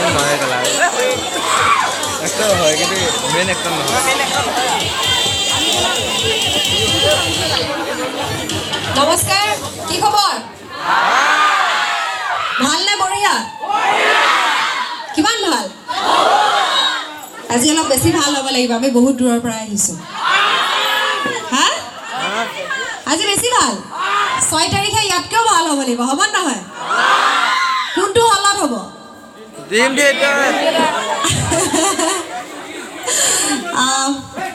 একদম নহয় কলা এক্টৰ হয় কিন্তু মেইন এক্টৰ নহয় নমস্কাৰ কি খবৰ ভাল নে বঢ়িয়া কিমান ভাল আজি অলপ বেছি ভাল হ'ব লাগিব আমি বহুত দূৰৰ পৰা আহিছোঁ হা আজি বেছি ভাল 6 তাৰিখে ইয়াতকেও ভাল হ'ব লাগিব হ'ব নহয় কোনটো হলত হ'ব ড্ৰিম থিয়েটাৰ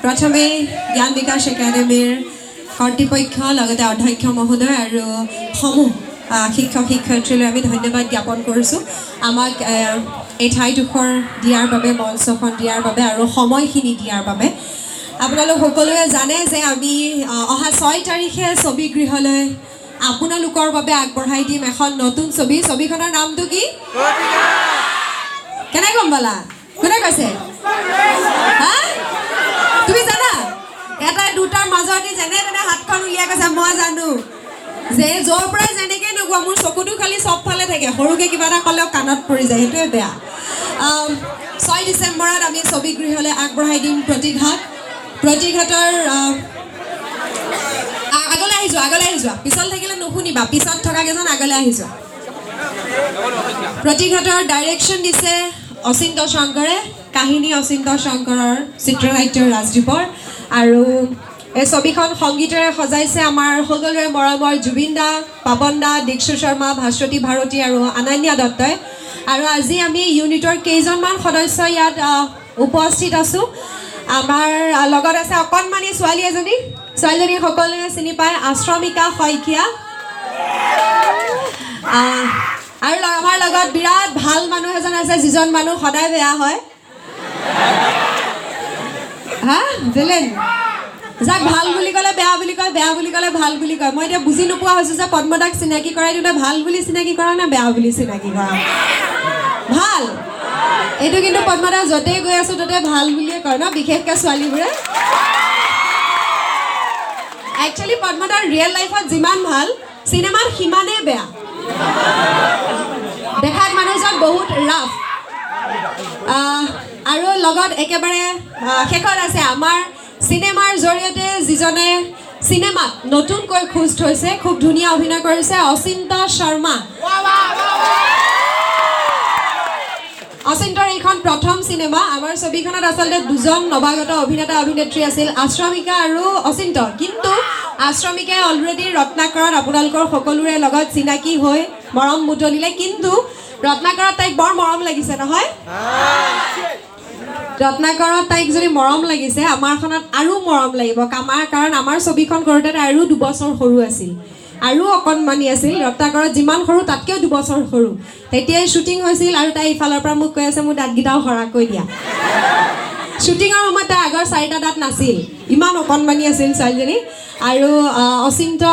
প্ৰথমে জ্ঞান বিকাশ একাডেমীৰ কৰ্তৃপক্ষ লগতে অধ্যক্ষ মহোদয় আৰু সমূহ শিক্ষক শিক্ষয়িত্ৰীলৈ আমি ধন্যবাদ জ্ঞাপন কৰিছোঁ আমাক এই ঠাইডোখৰ দিয়াৰ বাবে মঞ্চখন দিয়াৰ বাবে আৰু সময়খিনি দিয়াৰ বাবে আপোনালোক সকলোৱে জানে যে আমি অহা 6 তাৰিখে ছবিগৃহলৈ আপোনালোকৰ বাবে আগবঢ়াই দিম এখন নতুন ছবিখনৰ নামটো কি কেনে গম পালা কোনে কৈছে হা তুমি জানা এটা দুটাৰ মাজতে যেনে তেনে হাতখন উলিয়াই কৈছে মই জানো যে য'ৰ পৰাই যেনেকৈ নোকোৱা মোৰ চকুটো খালি চবফালে থাকে সৰুকৈ কিবা এটা ক'লেও কাণত পৰি যায় সেইটোৱে বেয়া 6 ডিচেম্বৰত আমি ছবিগৃহলৈ আগবঢ়াই দিম প্ৰতিঘাটৰ আগলৈ আহি যোৱা পিছল থাকিলে নুশুনিবা পিছত থকা কেইজন আগলৈ আহি যোৱা প্ৰতিঘাটৰ ডাইৰেকশ্যন দিছে অচিন্ত শংকৰে কাহিনী অচিন্ত শংকৰৰ চিত্ৰনাট্য ৰাজদ্বীপৰ আৰু এই ছবিখন সংগীতেৰে সজাইছে আমাৰ সকলোৰে মৰমৰ জুবিন দা পাপন দা দীক্ষু শৰ্মা ভাস্বতী ভাৰতী আৰু অনন্যা দত্তই আৰু আজি আমি ইউনিটৰ কেইজনমান সদস্য ইয়াত উপস্থিত আছোঁ আমাৰ লগত আছে অকণমানি ছোৱালীজনী সকলোৱে চিনি পায় আশ্ৰমিকা শইকীয়া আৰু আমাৰ লগত বিৰাট ভাল মানুহ এজন আছে যিজন মানুহ সদায় বেয়া হয় হা দিলেন যাক ভাল বুলি ক'লে বেয়া বুলি কয় বেয়া বুলি ক'লে ভাল বুলি কয় মই এতিয়া বুজি নোপোৱা হৈছোঁ যে পদ্মদাক চিনাকি কৰাই দিওঁতে ভাল বুলি চিনাকি কৰা নে বেয়া বুলি চিনাকি কৰা ভাল এইটো কিন্তু পদ্মদা য'তেই গৈ আছোঁ ত'তে ভাল বুলিয়ে কয় ন বিশেষকৈ ছোৱালীবোৰে একচুৱেলি পদ্মদাৰ ৰিয়েল লাইফত যিমান ভাল চিনেমাত সিমানেই বেয়া দেখাত মানুহজন বহুত ৰাফ আৰু লগত একেবাৰে শেষত আছে আমাৰ চিনেমাৰ জৰিয়তে যিজনে চিনেমাত নতুনকৈ খোজ থৈছে খুব ধুনীয়া অভিনয় কৰিছে অচিন্ত শৰ্মা অচিন্তৰ এইখন প্ৰথম চিনেমা আমাৰ ছবিখনত আচলতে দুজন নৱাগত অভিনেতা অভিনেত্ৰী আছিল আশ্ৰমিকা আৰু অচিন্ত কিন্তু আশ্ৰমিকাই অলৰেডি ৰত্নাকৰত আপোনালোকৰ সকলোৰে লগত চিনাকি হৈ মৰম মুতলিলে কিন্তু ৰত্নাকৰত তাইক বৰ মৰম লাগিছে নহয় ৰত্নাকৰত তাইক যদি মৰম লাগিছে আমাৰখনত আৰু মৰম লাগিব কাৰণ আমাৰ ছবিখন কৰোঁতে তাই আৰু 2 বছৰ সৰু আছিল আৰু অকণমানি আছিল ৰত্নাকৰত যিমান সৰু তাতকৈও 2 বছৰ সৰু তেতিয়াই শ্বুটিং হৈছিল আৰু তাই ইফালৰ পৰা মোক কৈ আছে মোৰ দাঁতকেইটাও সৰাকৈ দিয়া শ্বুটিঙৰ সময়ত তাই আগৰ 4টা দাঁত নাছিল ইমান অকণমানি আছিল ছোৱালীজনী আৰু অচিন্ত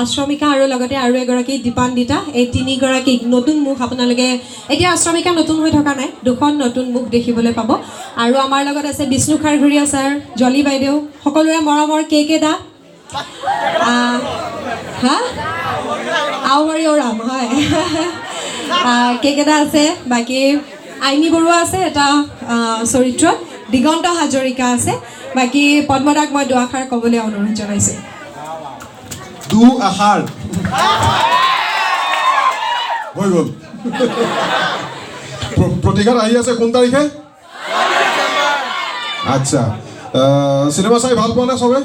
আশ্ৰমিকা আৰু লগতে আৰু এগৰাকী দীপান্বিতা এই 3গৰাকীক নতুন মুখ আপোনালোকে এতিয়া আশ্ৰমিকা নতুন হৈ থকা নাই 2খন নতুন মুখ দেখিবলৈ পাব আৰু আমাৰ লগত আছে বিষ্ণু খাৰঘৰীয়া ছাৰ জলি বাইদেউ সকলোৰে মৰমৰ কে দা হা আওহৰি ওৰাম হয় কেকেদা আছে বাকী আইনী বৰুৱা আছে এটা চৰিত্ৰত দিগন্ত হাজৰিকা আছে বাকী পদ্মদাক মই দুআষাৰ ক'বলৈ অনুৰোধ জনাইছোঁ দুআষাৰ হৈ গ'ল প্ৰতিঘাট আহি আছে কোন তাৰিখে আচ্ছা চিনেমা চাই ভাল পোৱা নে চবে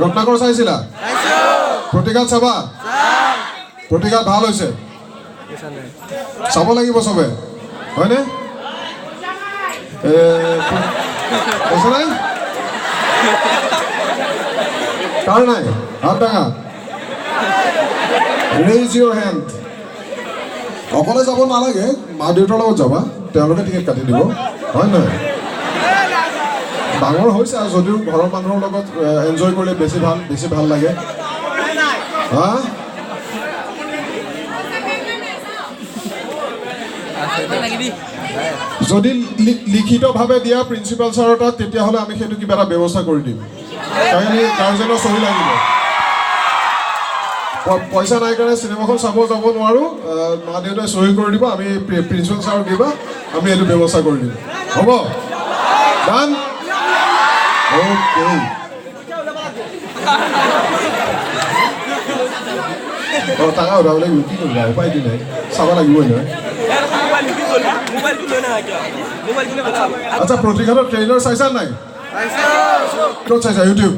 ৰত্নাকৰ চাইছিলা প্ৰতিঘাট চাবা প্ৰতিঘাট ভাল হৈছে চাব লাগিব চবে হয়নে পইচা নাই কাৰ নাই হাত ডাঙা ৰেইজ ইউৰ হেণ্ড অকলে যাব নালাগে মা দেউতাৰ লগত যাবা তেওঁলোকে টিকেট কাটি দিব হয় নহয় ডাঙৰ হৈছে যদিও ঘৰৰ মানুহৰ লগত এনজয় কৰিলে বেছি ভাল লাগে হা যদি লিখিতভাৱে দিয়া প্ৰিন্সিপাল ছাৰৰ তাত তেতিয়াহ'লে আমি সেইটো কিবা এটা ব্যৱস্থা কৰি দিম গাৰ্জেনৰ চহী লাগিব পইচা নাই কাৰণে চিনেমাখন চাব যাব নোৱাৰোঁ মা দেউতাই চহী কৰি দিব আমি প্ৰিন্সিপাল ছাৰক দিবা আমি এইটো ব্যৱস্থা কৰি দিম হ'ব ডান অ'কে টাকা উঠাবলৈ কি কৰিবা উপায়টো নাই চাব লাগিবই নহয় আচ্ছা প্ৰতিঘাটৰ ট্ৰেইলাৰ চাইছা নাই ক'ত চাইছা ইউটিউব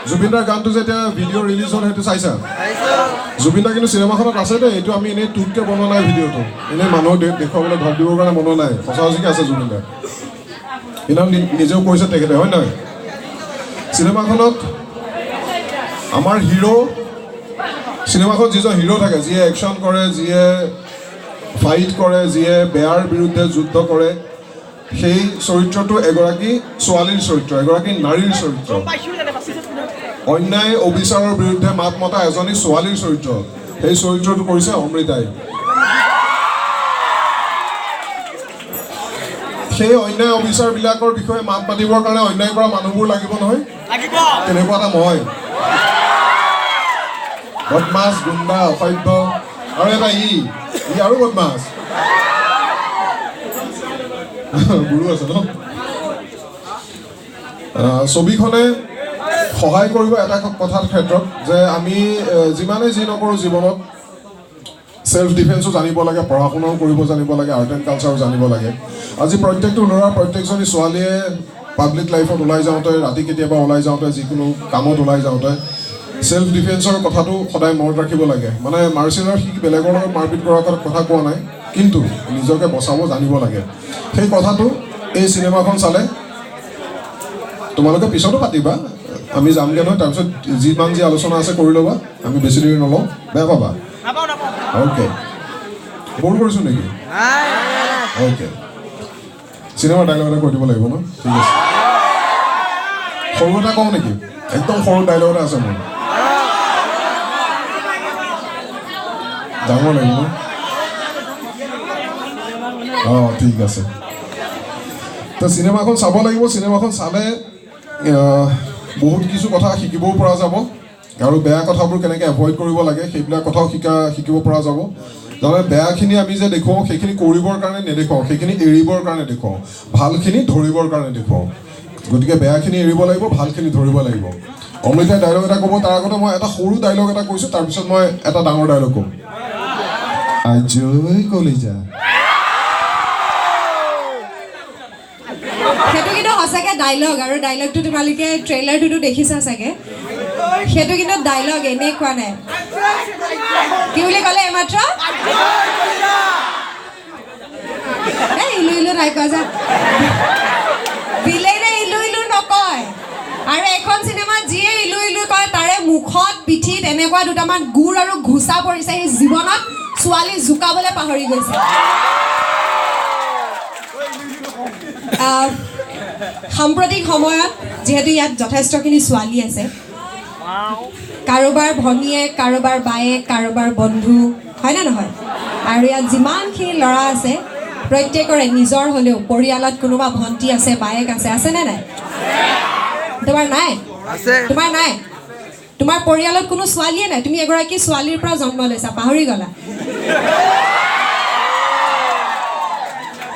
জুবিনদাৰ গানটো যেতিয়া ভিডিঅ' ৰিলিজ হ'ল সেইটো চাইছা জুবিনদা কিন্তু চিনেমাখনত আছে দেই এইটো আমি এনেই টুটকৈ বনোৱা নাই ভিডিঅ'টো এনেই মানুহক দেখুৱাবলৈ ধপ দিবৰ কাৰণে বনোৱা নাই সঁচা সঁচিকৈ আছে জুবিনদা সেইদিনাখন নিজেও কৈছে তেখেতে হয় নহয় চিনেমাখনত আমাৰ হিৰো চিনেমাখনত যিজন হিৰো থাকে যিয়ে একশ্যন কৰে যিয়ে ফাইট কৰে যিয়ে বেয়াৰ বিৰুদ্ধে যুদ্ধ কৰে সেই চৰিত্ৰটো এগৰাকী ছোৱালীৰ চৰিত্ৰ এগৰাকী নাৰীৰ চৰিত্ৰ অন্যায় অবিচাৰৰ বিৰুদ্ধে মাত মতা এজনী ছোৱালীৰ চৰিত্ৰ সেই চৰিত্ৰটো কৰিছে অমৃতাই সেই অন্যায় অবিচাৰবিলাকৰ বিষয়ে মাত মাতিবৰ কাৰণে অন্যায় কৰা মানুহবোৰ লাগিব নহয় তেনেকুৱা এটা মই বদমাছ গুণ্ডা অসভ্য আৰু এটা ই আৰু বদমাছ গুৰু আছে ন ছবিখনে সহায় কৰিব এটা কথাৰ ক্ষেত্ৰত যে আমি যিমানেই যি নকৰোঁ জীৱনত সেলফ ডিফেন্সও জানিব লাগে পঢ়া শুনাও কৰিব জানিব লাগে আৰ্ট এণ্ড কালচাৰো জানিব লাগে আজি প্ৰত্যেকটো ল'ৰা প্ৰত্যেকজনী ছোৱালীয়ে পাব্লিক লাইফত ওলাই যাওঁতে ৰাতি কেতিয়াবা ওলাই যাওঁতে যিকোনো কামত ওলাই যাওঁতে সেলফ ডিফেন্সৰ কথাটো সদায় মনত ৰাখিব লাগে মানে মাৰ্চিয়েল আৰ্ট শিকি বেলেগৰ লগত মাৰপিট কৰাৰ কথা কোৱা নাই কিন্তু নিজকে বচাব জানিব লাগে সেই কথাটো এই চিনেমাখন চালে তোমালোকে পিছতো পাতিবা আমি যামগৈ নহয় তাৰপিছত যিমান যি আলোচনা আছে কৰি ল'বা আমি বেছি দেৰি নলওঁ বেয়া পাবা অ'কে বৰ কৰিছোঁ নেকি অ'কে চিনেমাৰ ডাইলগ এটা কৈ দিব লাগিব ন ঠিক আছে সৰু এটা কওঁ নেকি একদম সৰু ডাইলগ এটা আছে মোৰ ডাঙৰ লাগিব অঁ ঠিক আছে তো চিনেমাখন চাব লাগিব চিনেমাখন চালে বহুত কিছু কথা শিকিবও পৰা যাব আৰু বেয়া কথাবোৰ কেনেকৈ এভইড কৰিব লাগে সেইবিলাক কথাও শিকিব পৰা যাব তাৰমানে বেয়াখিনি আমি যে দেখুৱাওঁ সেইখিনি কৰিবৰ কাৰণে নেদেখুৱাওঁ সেইখিনি এৰিবৰ কাৰণে দেখুৱাওঁ ভালখিনি ধৰিবৰ কাৰণে দেখুৱাওঁ গতিকে বেয়াখিনি এৰিব লাগিব ভালখিনি ধৰিব লাগিব অমৃতাই ডাইলগ এটা ক'ব তাৰ আগতে মই এটা সৰু ডাইলগ এটা কৈছোঁ তাৰপিছত মই এটা ডাঙৰ ডাইলগ ক'ম আজৈ কলিজা সেইটো কিন্তু সঁচাকৈ ডাইলগ আৰু ডাইলগটো তোমালোকে ট্ৰেইলাৰটোতো দেখিছা চাগে সেইটো কিন্তু ডাইলগ এনেই কোৱা নাই কি বুলি ক'লে এইমাত্ৰ ইলু ইলু নাই কোৱা যা বিলেৰে ইলু ইলু নকয় আৰু এখন চিনেমাত যিয়ে ইলু ইলু কয় তাৰে মুখত পিঠিত এনেকুৱা দুটামান গুৰ আৰু ঘোচা পৰিছে সেই জীৱনত ছোৱালী জোকাবলৈ পাহৰি গৈছে সাম্প্ৰতিক সময়ত যিহেতু ইয়াত যথেষ্টখিনি ছোৱালী আছে কাৰোবাৰ ভনীয়েক কাৰোবাৰ বায়েক কাৰোবাৰ বন্ধু হয়নে নহয় আৰু ইয়াত যিমানখিনি ল'ৰা আছে প্ৰত্যেকৰে নিজৰ হ'লেও পৰিয়ালত কোনোবা ভণ্টি আছে বায়েক আছে আছেনে নাই তোমাৰ নাই তোমাৰ নাই তোমাৰ পৰিয়ালত কোনো ছোৱালীয়ে নাই তুমি এগৰাকী ছোৱালীৰ পৰা জন্ম লৈছা পাহৰি গ'লা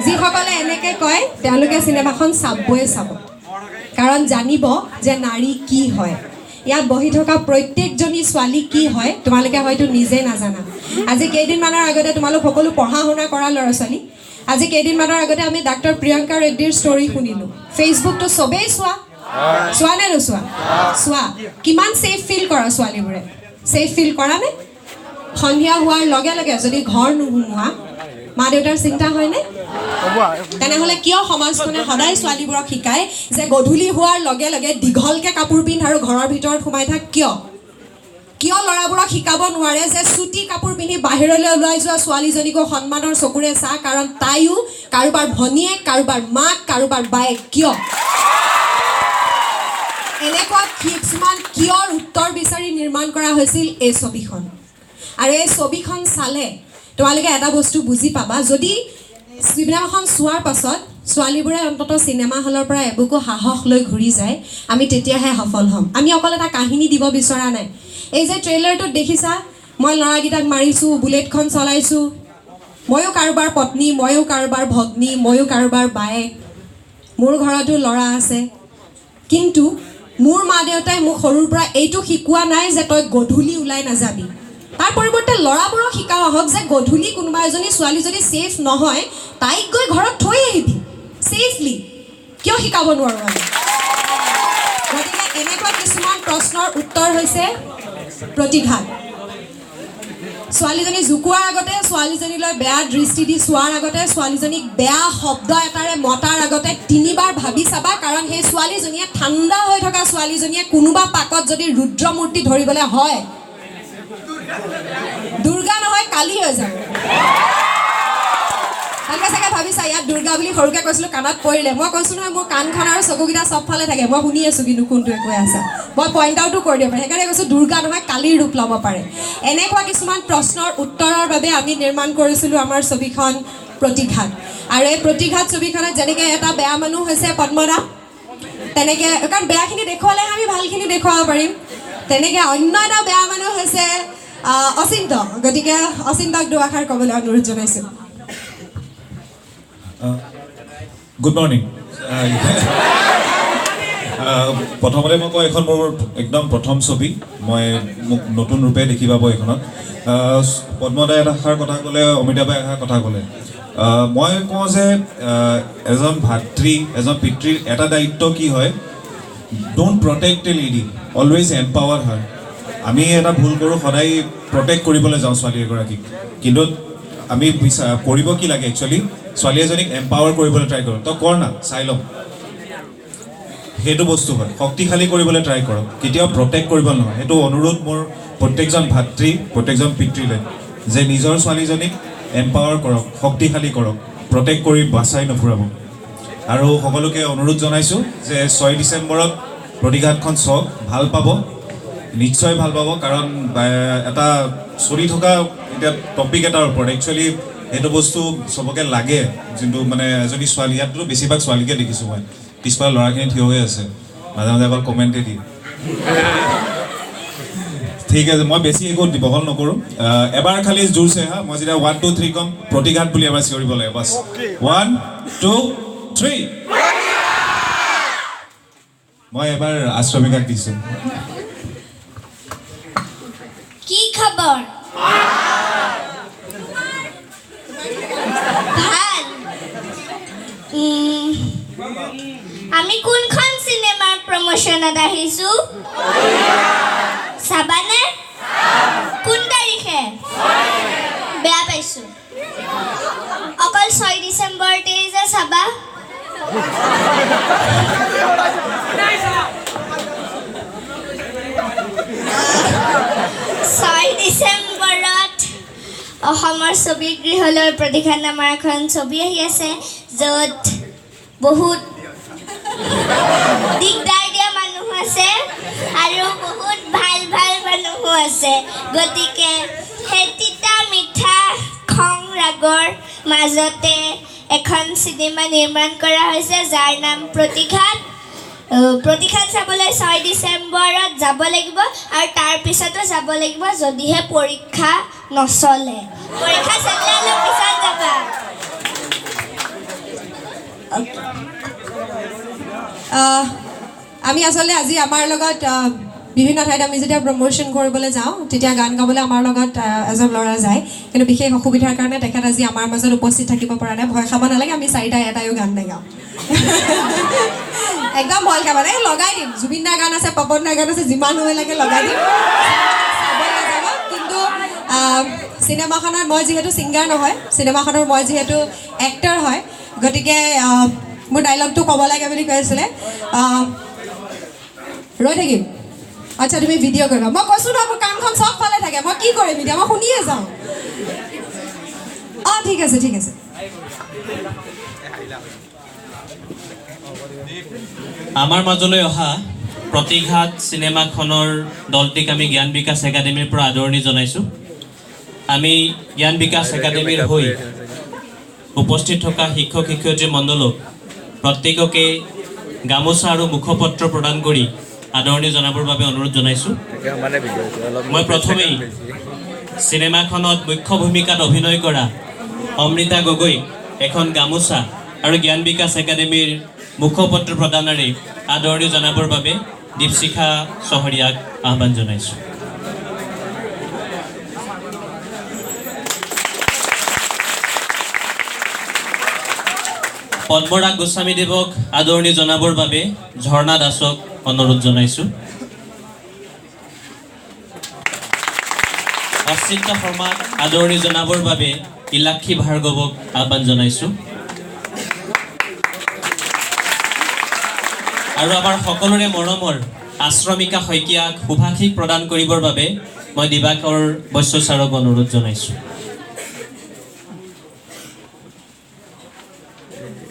যিসকলে এনেকৈ কয় তেওঁলোকে চিনেমাখন চাবই চাব কাৰণ জানিব যে নাৰী কি হয় ইয়াত বহি থকা প্ৰত্যেকজনী ছোৱালী কি হয় তোমালোকে হয়তো নিজে নাজানা আজি কেইদিনমানৰ আগতে তোমালোক সকলো পঢ়া শুনা কৰা ল'ৰা ছোৱালী আজি কেইদিনমানৰ আগতে আমি ডাক্তৰ প্ৰিয়ংকা ৰেড্ডিৰ ষ্টৰী শুনিলোঁ ফেচবুকটো চবেই চোৱা নে নোচোৱা চোৱা কিমান ছেফ ফিল কৰা ছোৱালীবোৰে ছেফ ফিল কৰা নে সন্ধিয়া হোৱাৰ লগে লগে যদি ঘৰ নোসোমোৱা মা দেউতাৰ চিন্তা হয়নে তেনেহ'লে কিয় সমাজখনে সদায় ছোৱালীবোৰক শিকায় যে গধূলি হোৱাৰ লগে লগে দীঘলকৈ কাপোৰ পিন্ধ আৰু ঘৰৰ ভিতৰত সোমাই থাক কিয় ল'ৰাবোৰক শিকাব নোৱাৰে যে চুটি কাপোৰ পিন্ধি বাহিৰলৈ ওলাই যোৱা ছোৱালীজনীকো সন্মানৰ চকুৰে চা কাৰণ তাইও কাৰোবাৰ ভনীয়েক কাৰোবাৰ মাক কাৰোবাৰ বায়েক কিয় এনেকুৱা কিছুমান কিয়ৰ উত্তৰ বিচাৰি নিৰ্মাণ কৰা হৈছিল এই ছবিখন আৰু এই ছবিখন চালে তোমালোকে এটা বস্তু বুজি পাবা যদি চিনেমাখন চোৱাৰ পাছত ছোৱালীবোৰে অন্ততঃ চিনেমা হলৰ পৰা এবুকু সাহস লৈ ঘূৰি যায়, আমি তেতিয়াহে সফল হ'ম। আমি অকল এটা কাহিনী দিব বিচৰা নাই। এই যে ট্ৰেইলাৰটোত দেখিছা, মই ল'ৰাকেইটাক মাৰিছোঁ, বুলেটখন চলাইছোঁ, ময়ো কাৰোবাৰ পত্নী, ময়ো কাৰোবাৰ ভগ্নী, ময়ো কাৰোবাৰ বায়েক, মোৰ ঘৰতো ল'ৰা আছে। কিন্তু মোৰ মা দেউতাই মোক সৰুৰ পৰা এইটো শিকোৱা নাই যে তই গধূলি ওলাই নাযাবি। তাৰ পৰিৱৰ্তে ল'ৰাবোৰক শিকাও আহক যে গধূলি কোনোবা এজনী ছোৱালী যদি ছেফ নহয়, তাইক গৈ ঘৰত থৈ আহিবি ছেফলি। কিয় শিকাব নোৱাৰোঁ আমি? গতিকে এনেকুৱা কিছুমান প্ৰশ্নৰ উত্তৰ হৈছে প্ৰতিঘাত। ছোৱালীজনী জোকোৱাৰ আগতে, ছোৱালীজনীলৈ বেয়া দৃষ্টি দি চোৱাৰ আগতে, ছোৱালীজনীক বেয়া শব্দ এটাৰে মতাৰ আগতে 3 বাৰ ভাবি চাবা, কাৰণ সেই ছোৱালীজনীয়ে, ঠাণ্ডা হৈ থকা ছোৱালীজনীয়ে কোনোবা পাকত যদি ৰুদ্ৰমূৰ্তি ধৰিবলৈ হয়, দুৰ্গা নহয় কালী হৈ যাব। তাকে চাগে ভাবিছা ইয়াত দুৰ্গা বুলি সৰুকৈ কৈছিলোঁ, কাণত পৰিলে। মই কৈছোঁ নহয়, মোৰ কাণখন আৰু চকুকেইটা চবফালে থাকে, মই শুনি আছোঁ কিন্তু কোনটোৱে কৈ আছে। মই পইণ্ট আউটো কৰি দিব পাৰে, সেইকাৰণে কৈছোঁ দুৰ্গা নহয় কালীৰ ৰূপ ল'ব পাৰে। এনেকুৱা কিছুমান প্ৰশ্নৰ উত্তৰৰ বাবে আমি নিৰ্মাণ কৰিছিলোঁ আমাৰ ছবিখন প্ৰতিঘাত। আৰু এই প্ৰতিঘাত ছবিখনত যেনেকৈ এটা বেয়া মানুহ হৈছে পদ্মদা, তেনেকৈ, কাৰণ বেয়াখিনি দেখুৱালেহে আমি ভালখিনি দেখুৱাব পাৰিম, তেনেকৈ অন্য এটা বেয়া মানুহ হৈছে অচিন্ত। গতিকে অচিন্তক দুআষাৰ ক'বলৈ অনুৰোধ জনাইছোঁ। Good morning. প্ৰথমতে মই কওঁ, এইখন মোৰ একদম প্ৰথম ছবি, মই মোক নতুন ৰূপে দেখি পাব এইখনত। পদ্মদাই এষাৰ কথা ক'লে, অমিতাবাই এষাৰ কথা ক'লে। মই কওঁ যে এজন ভাতৃ, এজন পিতৃৰ এটা দায়িত্ব কি হয়, don't protect a lady, always empower হয়। আমি এটা ভুল কৰোঁ, সদায় প্ৰটেক্ট কৰিবলৈ যাওঁ ছোৱালী এগৰাকীক, কিন্তু আমি কৰিব কি লাগে একচুৱেলি, ছোৱালী এজনীক এম্পাৱাৰ কৰিবলৈ ট্ৰাই কৰোঁ। তই কৰ না, চাই ল'ম, সেইটো বস্তু হয়। শক্তিশালী কৰিবলৈ ট্ৰাই কৰক, কেতিয়াও প্ৰটেক্ট কৰিব নহয়। সেইটো অনুৰোধ মোৰ প্ৰত্যেকজন ভাতৃ, প্ৰত্যেকজন পিতৃলৈ, যে নিজৰ ছোৱালীজনীক এম্পাৱাৰ কৰক, শক্তিশালী কৰক, প্ৰটেক্ট কৰি বাচাই নুফুৰাব। আৰু সকলোকে অনুৰোধ জনাইছোঁ যে 6 ডিচেম্বৰত প্ৰতিঘাতখন চাওক, ভাল পাব, নিশ্চয় ভাল পাব। কাৰণ এটা চলি থকা এতিয়া টপিক এটাৰ ওপৰত একচুৱেলি সেইটো বস্তু চবকে লাগে, যোনটো মানে এজনী ছোৱালী, ইয়াততো বেছিভাগ ছোৱালীকে দেখিছোঁ মই, পিছফালে ল'ৰাখিনি থিয় হৈ আছে, মাজে মাজে অকল কমেণ্টে দিয়ে। ঠিক আছে, মই বেছি একো বহল নকৰোঁ। এবাৰ খালি জোৰছে হা, মই যেতিয়া 1 2 3 ক'ম, প্ৰতিঘাত বুলি এবাৰ চিঞৰিব লাগে বাছ। 1 2 3। মই এবাৰ আশ্ৰমিকাক দিছোঁ। কি খবৰ? ভাল। আমি কোনখন চিনেমাৰ প্ৰমোশ্যনত আহিছোঁ? চাবানে? কোন তাৰিখে? বেয়া পাইছোঁ, অকল 6 ডিচেম্বৰতে যে চাবা। 6 ডিচেম্বৰত অসমৰ ছবি গৃহলৈ প্ৰতিঘাত নামৰ এখন ছবি আহি আছে, য'ত বহুত দিগদাৰ দিয়া মানুহ আছে আৰু বহুত ভাল ভাল মানুহো আছে। গতিকে সেই তিতা মিঠা খং ৰাগৰ মাজতে এখন চিনেমা নিৰ্মাণ কৰা হৈছে, যাৰ নাম প্ৰতিঘাত। প্ৰতিঘাত চাবলৈ 6 ডিচেম্বৰত যাব লাগিব, আৰু তাৰপিছতো যাব লাগিব যদিহে পৰীক্ষা নচলে। পৰীক্ষা চলিলে অলপ পিছত যাবা। আমি আচলতে আজি আমাৰ লগত বিভিন্ন ঠাইত আমি যেতিয়া প্ৰমোশ্যন কৰিবলৈ যাওঁ, তেতিয়া গান গাবলৈ আমাৰ লগত এজন ল'ৰা যায়, কিন্তু বিশেষ অসুবিধাৰ কাৰণে তেখেত আজি আমাৰ মাজত উপস্থিত থাকিব পৰা নাই। ভয় খাব নালাগে, আমি 4টাই এটাইও গান নাগাওঁ, একদম ভয় খাব নাই, লগাই দিম। জুবিন দাৰ গান আছে, পপন দাৰ গান আছে, যিমান সময় লাগে লগাই দিম, চাবই নাযাব। কিন্তু চিনেমাখনত মই যিহেতু ছিংগাৰ নহয়, চিনেমাখনৰ মই যিহেতু এক্টৰ হয়, গতিকে মোৰ ডাইলগটো ক'ব লাগে বুলি কৈ আছিলে। ৰৈ থাকিম, আচ্ছা তুমি ভিডিঅ' কৰিবা। মই কৈছোঁ নহয়, মোৰ কামখন চবফালে থাকে, মই কি কৰিম এতিয়া, মই শুনিয়ে যাওঁ। অঁ ঠিক আছে ঠিক আছে। আমাৰ মাজলৈ অহা প্ৰতিঘাত চিনেমাখনৰ দলটিক আমি জ্ঞান বিকাশ একাডেমীৰ পৰা আদৰণি জনাইছোঁ। আমি জ্ঞান বিকাশ একাডেমীৰ হৈ উপস্থিত থকা শিক্ষক শিক্ষয়িত্ৰী মণ্ডলক প্ৰত্যেককে গামোচা আৰু মুখপত্ৰ প্ৰদান কৰি আদৰণি জনাবৰ বাবে অনুৰোধ জনাইছোঁ। মানে ভিডিঅ'টো অলপ মই প্ৰথমেই চিনেমাখনত মুখ্য ভূমিকাত অভিনয় কৰা অমৃতা গগৈ এখন গামোচা আৰু জ্ঞান বিকাশ একাডেমীৰ মুখপত্ৰ প্ৰদানেৰে আদৰণি জনাবৰ বাবে দীপশিখা চহৰীয়াক আহ্বান জনাইছোঁ। পদ্মৰাগ গোস্বামীদেৱক আদৰণি জনাবৰ বাবে ঝৰ্ণা দাসক অনুৰোধ জনাইছোঁ। অচিন্ত শৰ্মাক আদৰণি জনাবৰ বাবে ইলাক্ষী ভাৰ্গৱক আহ্বান জনাইছোঁ। আৰু আমাৰ সকলোৰে মৰমৰ আশ্ৰমিকা শইকীয়াক শুভাশীষ প্ৰদান কৰিবৰ বাবে মই দিবাকৰ বৈশ্য ছাৰক অনুৰোধ জনাইছোঁ।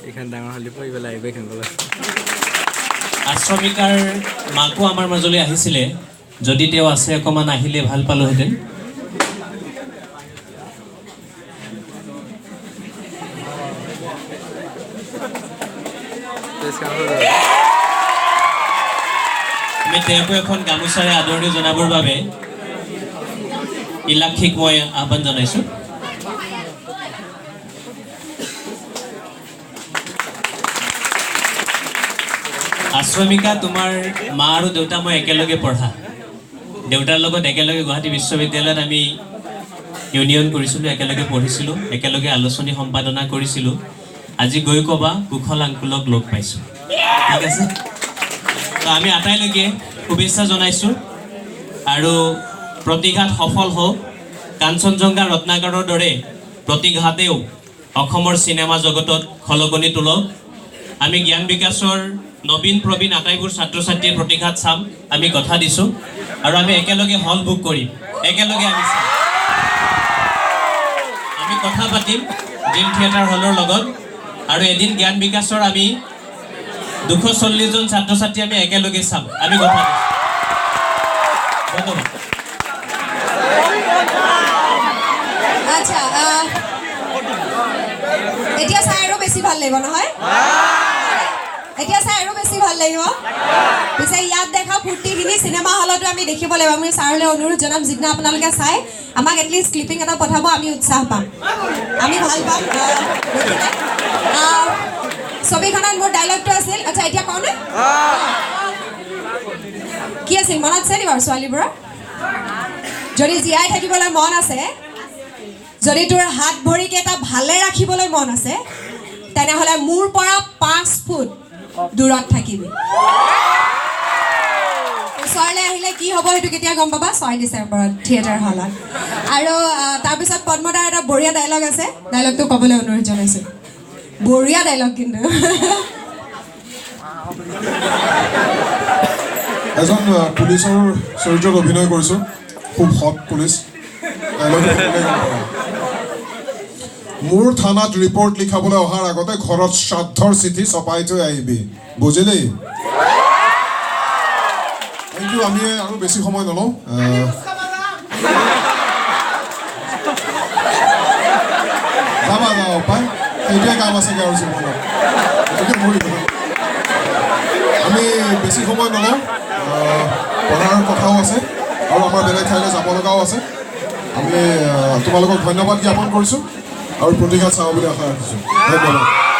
এইখন ডাঙৰ হ'লে পঢ়িব লাগিব এইখন কলেজ। আশ্ৰমিকাৰ মাকো আমাৰ মাজলৈ আহিছিলে, যদি তেওঁ আছে অকণমান আহিলে ভাল পালোহেঁতেন। আমি তেওঁকো এখন গামোচাৰে আদৰণি জনাবৰ বাবে ইলাক্ষীক মই আহ্বান জনাইছোঁ। আশ্ৰমিকা, তোমাৰ মা আৰু দেউতা মই একেলগে পঢ়া। দেউতাৰ লগত একেলগে গুৱাহাটী বিশ্ববিদ্যালয়ত আমি ইউনিয়ন কৰিছিলোঁ, একেলগে পঢ়িছিলোঁ, একেলগে আলোচনী সম্পাদনা কৰিছিলোঁ। আজি গৈ ক'বা কুশল আংকুলক লগ পাইছোঁ, ঠিক আছে? তো আমি আটাইলৈকে শুভেচ্ছা জনাইছোঁ আৰু প্ৰতিঘাত সফল হওক। কাঞ্চনজংঘা ৰত্নাকৰৰ দৰে প্ৰতিঘাতেও অসমৰ চিনেমা জগতত খলকনি তোলক। আমি জ্ঞান বিকাশৰ নবীন প্ৰবীণ আটাইবোৰ ছাত্ৰ ছাত্ৰীয়ে প্ৰতিঘাত চাম, আমি কথা দিছোঁ। আৰু আমি একেলগে হল বুক কৰিম, একেলগে আমি চাম, আমি কথা পাতিম ড্ৰিম থিয়েটাৰ হলৰ লগত। আৰু এদিন জ্ঞান বিকাশৰ আমি 240জন ছাত্ৰ ছাত্ৰী আমি একেলগে চাম, আমি কথা দিছোঁ। ধন্যবাদ। আচ্ছা, এতিয়া চাই আৰু বেছি ভাল লাগিব নহয়? এতিয়া চাই আৰু বেছি ভাল লাগিব। পিছে ইয়াত দেখা ফূৰ্তিখিনি চিনেমা হলতো আমি দেখিব লাগিব। আমি ছাৰলৈ অনুৰোধ জনাম, যিদিনা আপোনালোকে চাই আমাক এটলিষ্ট ক্লিপিং এটা পঠাব, আমি উৎসাহ পাম, আমি ভাল পাম। ছবিখনত মোৰ ডাইলগটো আছিল, আচ্ছা এতিয়া কওঁনে? কি আছিল মনত আছে নি বাৰু ছোৱালীবোৰৰ? যদি জীয়াই থাকিবলৈ মন আছে, যদি তোৰ হাত ভৰিকেইটা ভালে ৰাখিবলৈ মন আছে, তেনেহ'লে মোৰ পৰা 5 ফুট দূৰত থাকিবি। ওচৰলৈ আহিলে কি হ'ব সেইটো কেতিয়া গম পাবা? 6 ডিচেম্বৰত থিয়েটাৰ হলত। আৰু তাৰপিছত পদ্মদাৰ এটা বঢ়িয়া ডাইলগ আছে, ডাইলগটো ক'বলৈ অনুৰোধ জনাইছোঁ। বঢ়িয়া ডাইলগ কিন্তু। এজন পুলিচৰ চৰিত্ৰত অভিনয় কৰিছোঁ, খুব হট পুলিচ। মোৰ থানাত ৰিপৰ্ট লিখাবলৈ অহাৰ আগতে ঘৰত শ্ৰাদ্ধৰ চিঠি চপাই থৈ আহিবি, বুজিলি? Thank you. আমি আৰু বেছি সময় নলওঁ। যাবা যাওঁ পাই, সেইটোৱে কাম আছেগৈ আৰু জীৱনত। আমি বেছি সময় নলওঁ, পঢ়াৰ কথাও আছে আৰু আমাৰ বেলেগ ঠাইলৈ যাব লগাও আছে। আমি তোমালোকক ধন্যবাদ জ্ঞাপন কৰিছোঁ আৰু প্ৰতিঘাত চাওঁ বুলি আশা ৰাখিছোঁ। ধন্যবাদ।